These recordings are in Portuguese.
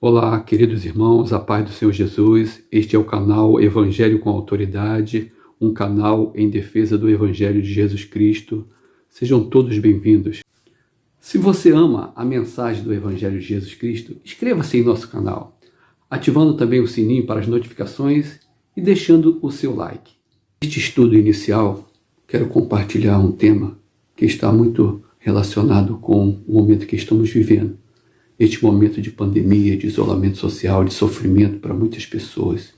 Olá, queridos irmãos, a paz do Senhor Jesus. Este é o canal Evangelho com Autoridade, um canal em defesa do Evangelho de Jesus Cristo. Sejam todos bem-vindos. Se você ama a mensagem do Evangelho de Jesus Cristo, inscreva-se em nosso canal, ativando também o sininho para as notificações e deixando o seu like. Neste estudo inicial, quero compartilhar um tema que está muito relacionado com o momento que estamos vivendo. Este momento de pandemia, de isolamento social, de sofrimento para muitas pessoas.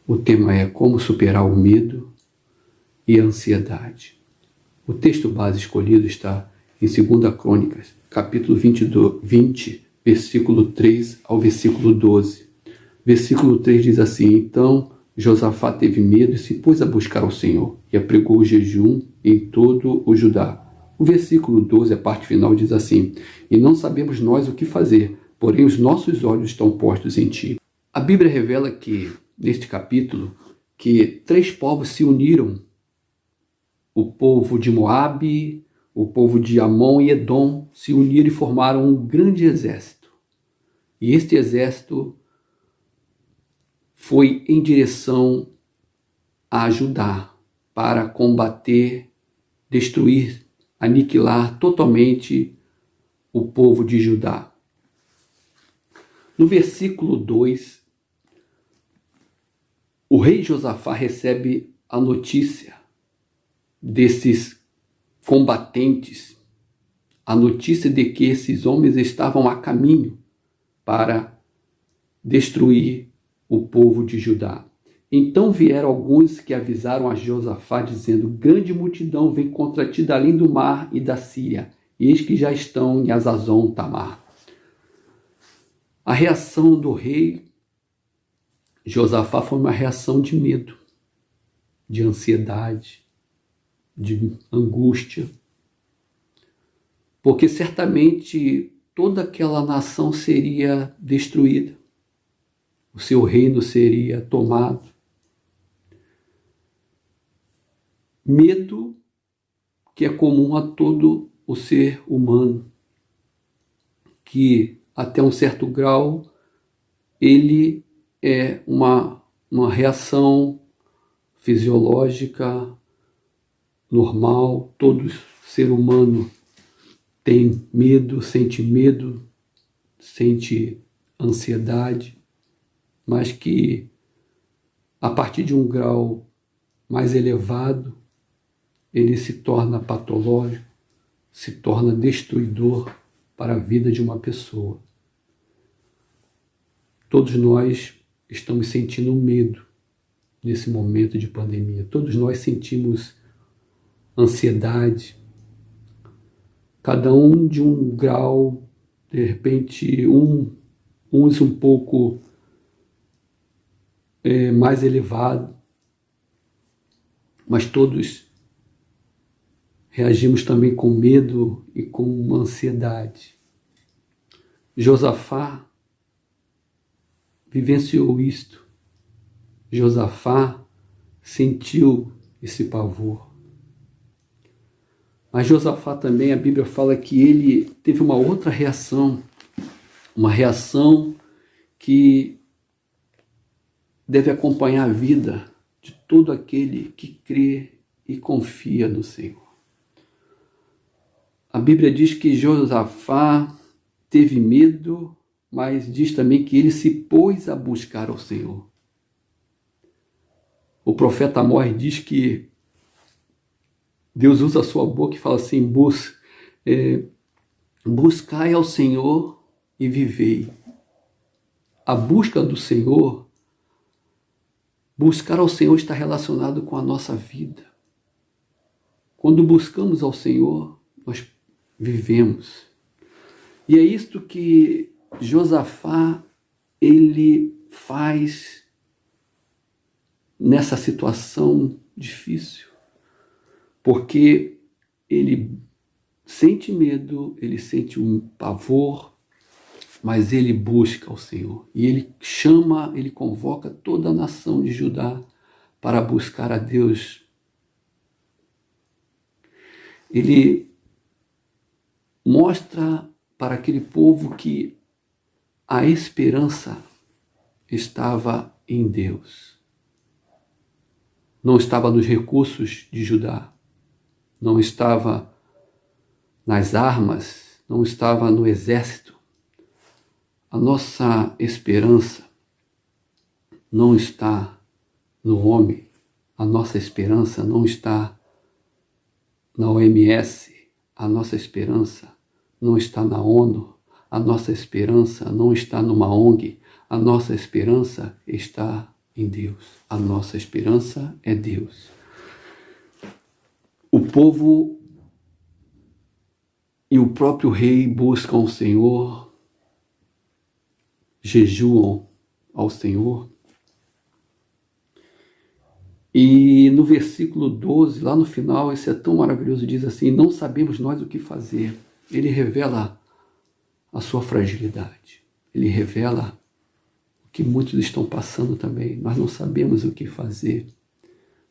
O tema é como superar o medo e a ansiedade. O texto base escolhido está em 2 Crônicas, capítulo 20, versículo 3 ao versículo 12. Versículo 3 diz assim: Então Josafá teve medo e se pôs a buscar ao Senhor, e apregou o jejum em todo o Judá. O versículo 12, a parte final, diz assim: E não sabemos nós o que fazer, porém os nossos olhos estão postos em ti. A Bíblia revela que, neste capítulo, que 3 povos se uniram. O povo de Moabe, o povo de Amon e Edom se uniram e formaram um grande exército. E este exército foi em direção a Judá para combater, destruir, aniquilar totalmente o povo de Judá. No versículo 2, o rei Josafá recebe a notícia desses combatentes, a notícia de que esses homens estavam a caminho para destruir o povo de Judá. Então vieram alguns que avisaram a Josafá, dizendo: Grande multidão vem contra ti da além do mar e da Síria, e eis que já estão em Hazazon Tamar. A reação do rei Josafá foi uma reação de medo, de ansiedade, de angústia, porque certamente toda aquela nação seria destruída, o seu reino seria tomado. Medo que é comum a todo o ser humano, que até um certo grau ele é uma reação fisiológica normal. Todo ser humano tem medo, sente ansiedade, mas que a partir de um grau mais elevado, ele se torna patológico, se torna destruidor para a vida de uma pessoa. Todos nós estamos sentindo medo nesse momento de pandemia. Todos nós sentimos ansiedade, cada um de um grau, de repente, uns um pouco mais elevado, mas todos reagimos também com medo e com uma ansiedade. Josafá vivenciou isto. Josafá sentiu esse pavor. Mas Josafá também, a Bíblia fala que ele teve uma outra reação, uma reação que deve acompanhar a vida de todo aquele que crê e confia no Senhor. A Bíblia diz que Josafá teve medo, mas diz também que ele se pôs a buscar ao Senhor. O profeta Amós diz que Deus usa a sua boca e fala assim: buscai ao Senhor e vivei. A busca do Senhor, buscar ao Senhor está relacionado com a nossa vida. Quando buscamos ao Senhor, nós vivemos. E é isto que Josafá, ele faz nessa situação difícil, porque ele sente medo, ele sente um pavor, mas ele busca ao Senhor. E ele convoca toda a nação de Judá para buscar a Deus. Ele mostra para aquele povo que a esperança estava em Deus. Não estava nos recursos de Judá, não estava nas armas, não estava no exército. A nossa esperança não está no homem, a nossa esperança não está na OMS, a nossa esperança não está na ONU, a nossa esperança não está numa ONG, a nossa esperança está em Deus. A nossa esperança é Deus. O povo e o próprio rei buscam o Senhor, jejuam ao Senhor. E no versículo 12, lá no final, isso é tão maravilhoso, diz assim: não sabemos nós o que fazer. Ele revela a sua fragilidade. Ele revela o que muitos estão passando também. Nós não sabemos o que fazer.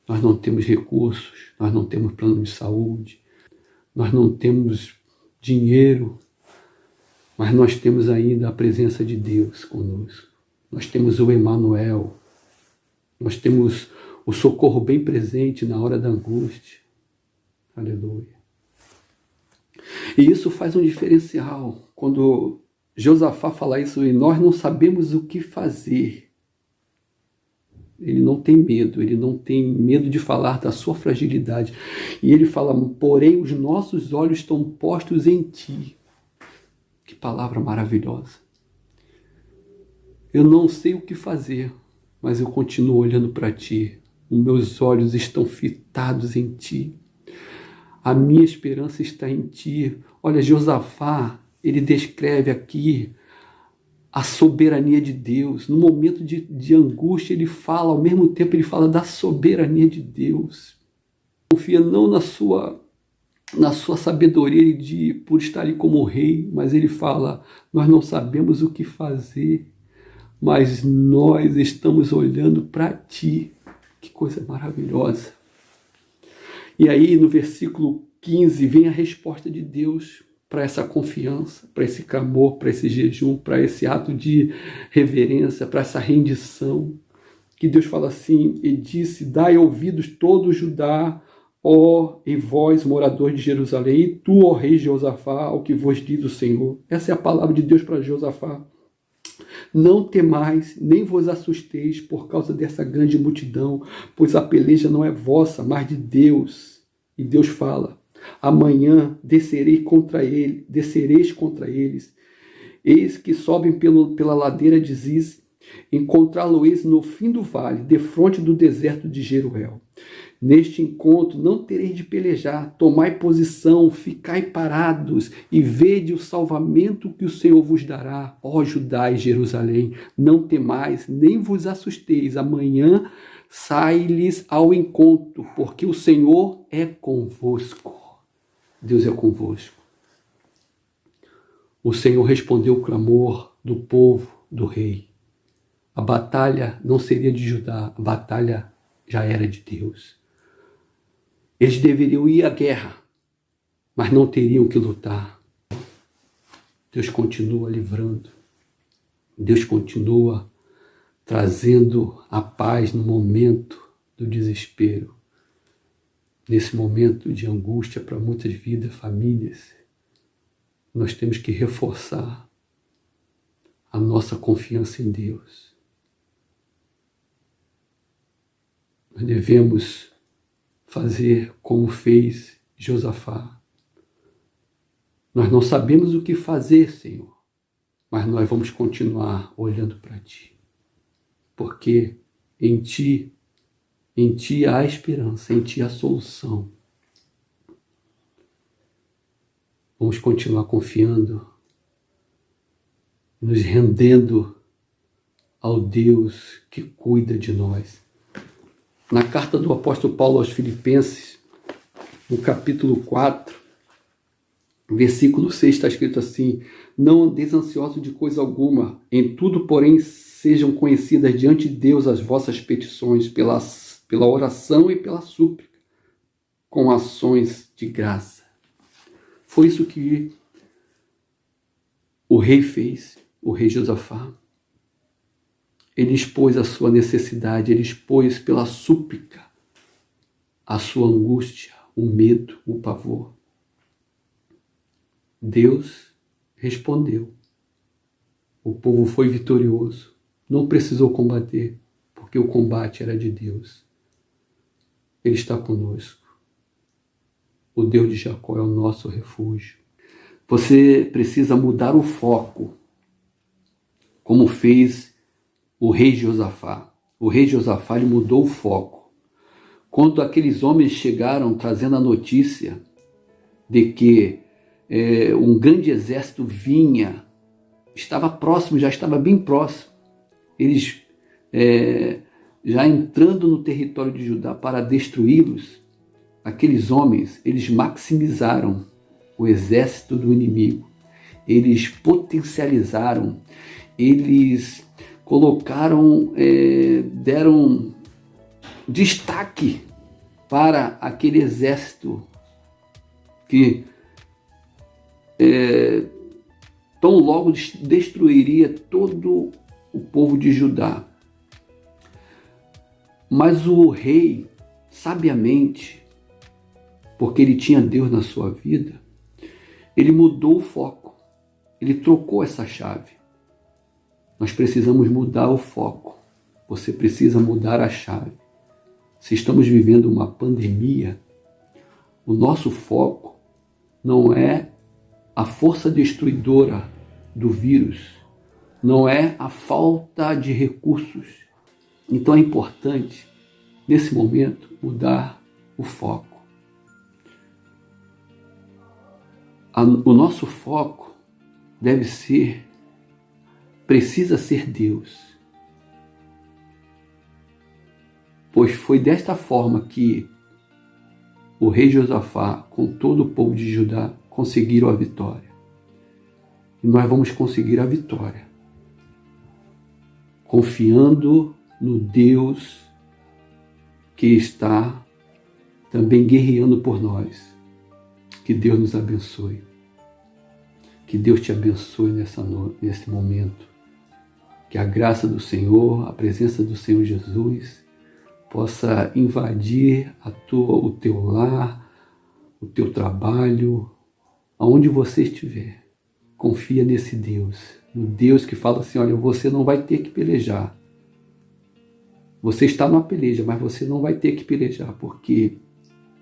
Nós não temos recursos, nós não temos plano de saúde, nós não temos dinheiro, mas nós temos ainda a presença de Deus conosco. Nós temos o Emanuel, nós temos o socorro bem presente na hora da angústia. Aleluia. E isso faz um diferencial. Quando Josafá fala isso, e nós não sabemos o que fazer. Ele não tem medo de falar da sua fragilidade. E ele fala, porém os nossos olhos estão postos em ti. Que palavra maravilhosa. Eu não sei o que fazer, mas eu continuo olhando para ti. Os meus olhos estão fitados em ti. A minha esperança está em ti. Olha, Josafá, ele descreve aqui a soberania de Deus. No momento de angústia, ele fala, ao mesmo tempo ele fala da soberania de Deus. Confia não na sua sabedoria por estar ali como rei, mas ele fala, nós não sabemos o que fazer, mas nós estamos olhando para ti. Que coisa maravilhosa. E aí no versículo 15 vem a resposta de Deus para essa confiança, para esse clamor, para esse jejum, para esse ato de reverência, para essa rendição, que Deus fala assim, e disse, dai ouvidos todo Judá, ó e vós, moradores de Jerusalém, e tu, ó rei Josafá, ao que vos diz o Senhor. Essa é a palavra de Deus para Josafá. Não temais, nem vos assusteis por causa dessa grande multidão, pois a peleja não é vossa, mas de Deus. E Deus fala, amanhã descereis contra eles. Eis que sobem pela ladeira de Ziz, encontrá-lo-eis no fim do vale, defronte do deserto de Jeruel. Neste encontro não tereis de pelejar, tomai posição, ficai parados e vede o salvamento que o Senhor vos dará, ó Judá e Jerusalém. Não temais, nem vos assusteis, amanhã sai-lhes ao encontro, porque o Senhor é convosco. Deus é convosco. O Senhor respondeu o clamor do povo, do rei. A batalha não seria de Judá, a batalha já era de Deus. Eles deveriam ir à guerra, mas não teriam que lutar. Deus continua livrando. Deus continua trazendo a paz no momento do desespero. Nesse momento de angústia para muitas vidas, famílias, nós temos que reforçar a nossa confiança em Deus. Nós devemos fazer como fez Josafá. Nós não sabemos o que fazer, Senhor, mas nós vamos continuar olhando para Ti, porque em Ti há esperança, em Ti há solução. Vamos continuar confiando, nos rendendo ao Deus que cuida de nós. Na carta do apóstolo Paulo aos Filipenses, no capítulo 4, versículo 6, está escrito assim, não andeis ansiosos de coisa alguma, em tudo, porém, sejam conhecidas diante de Deus as vossas petições, pela oração e pela súplica, com ações de graça. Foi isso que o rei fez. o rei Josafá. Ele expôs a sua necessidade, ele expôs pela súplica a sua angústia, o medo, o pavor. Deus respondeu. O povo foi vitorioso, não precisou combater, porque o combate era de Deus. Ele está conosco. O Deus de Jacó é o nosso refúgio. Você precisa mudar o foco, como fez o rei Josafá. O rei Josafá ele mudou o foco. Quando aqueles homens chegaram trazendo a notícia de que um grande exército vinha, estava próximo, já estava bem próximo, eles já entrando no território de Judá para destruí-los, aqueles homens, eles maximizaram o exército do inimigo, eles potencializaram, eles colocaram, deram destaque para aquele exército que tão logo destruiria todo o povo de Judá. Mas o rei, sabiamente, porque ele tinha Deus na sua vida, ele mudou o foco, ele trocou essa chave. Nós precisamos mudar o foco, você precisa mudar a chave. Se estamos vivendo uma pandemia, o nosso foco não é a força destruidora do vírus, não é a falta de recursos. Então é importante, nesse momento, mudar o foco. O nosso foco precisa ser Deus. Pois foi desta forma que o rei Josafá, com todo o povo de Judá, conseguiram a vitória. E nós vamos conseguir a vitória, confiando no Deus que está também guerreando por nós. Que Deus nos abençoe. Que Deus te abençoe nesse momento. Que a graça do Senhor, a presença do Senhor Jesus, possa invadir o teu lar, o teu trabalho, aonde você estiver. Confia nesse Deus, no Deus que fala assim, olha, você não vai ter que pelejar. Você está numa peleja, mas você não vai ter que pelejar, porque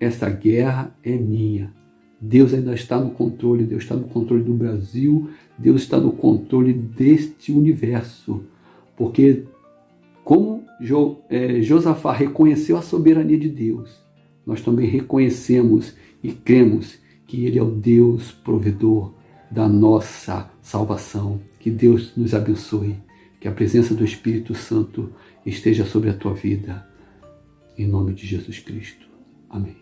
essa guerra é minha. Deus ainda está no controle, Deus está no controle do Brasil, Deus está no controle deste universo, porque como Josafá reconheceu a soberania de Deus, nós também reconhecemos e cremos que Ele é o Deus provedor da nossa salvação. Que Deus nos abençoe, que a presença do Espírito Santo esteja sobre a tua vida, em nome de Jesus Cristo. Amém.